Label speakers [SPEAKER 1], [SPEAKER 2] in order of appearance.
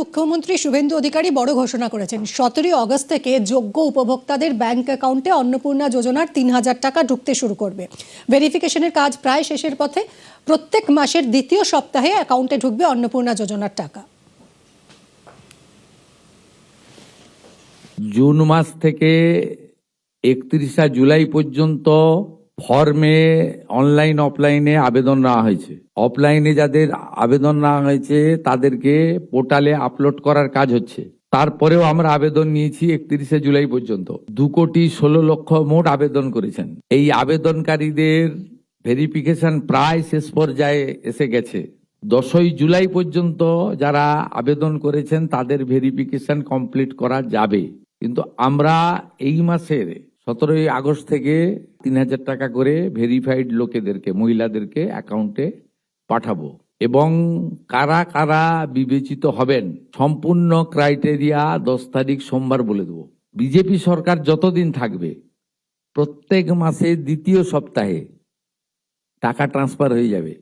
[SPEAKER 1] মুখ্যমন্ত্রী শুভেন্দু অধিকারী বড় ঘোষণা করেছেন। 17 আগস্ট থেকে যোগ্য উপভোক্তাদের ব্যাংক অ্যাকাউন্টে অন্নপূর্ণা যোজনার 3,000 টাকা ঢুকতে শুরু করবে। ভেরিফিকেশনের কাজ প্রায় শেষের পথে। প্রত্যেক মাসের দ্বিতীয় সপ্তাহে অ্যাকাউন্টে ঢুকবে অন্নপূর্ণা যোজনার টাকা।
[SPEAKER 2] জুন মাস থেকে 31 জুলাই পর্যন্ত ফর্মে অনলাইন অফলাইনে আবেদন নেওয়া হয়েছে। অফলাইনে যাদের আবেদন নেওয়া হয়েছে তাদেরকে পোর্টালে আপলোড করার কাজ হচ্ছে। তারপরেও আমরা আবেদন নিয়েছি 31 জুলাই পর্যন্ত। 2,16,00,000 মোট আবেদন করেছেন। এই আবেদনকারীদের ভেরিফিকেশন প্রায় শেষ পর্যায়ে এসে গেছে। 10 জুলাই পর্যন্ত যারা আবেদন করেছেন তাদের ভেরিফিকেশন কমপ্লিট করা যাবে। কিন্তু আমরা এই মাসের 17 আগস্ট থেকে 3,000 টাকা করে ভেরিফাইড লোকেদেরকে, মহিলাদেরকে অ্যাকাউন্টে পাঠাবো। এবং কারা কারা বিবেচিত হবেন সম্পূর্ণ ক্রাইটেরিয়া 10 তারিখ সোমবার বলে দেবো। বিজেপি সরকার যতদিন থাকবে প্রত্যেক মাসে দ্বিতীয় সপ্তাহে টাকা ট্রান্সফার হয়ে যাবে।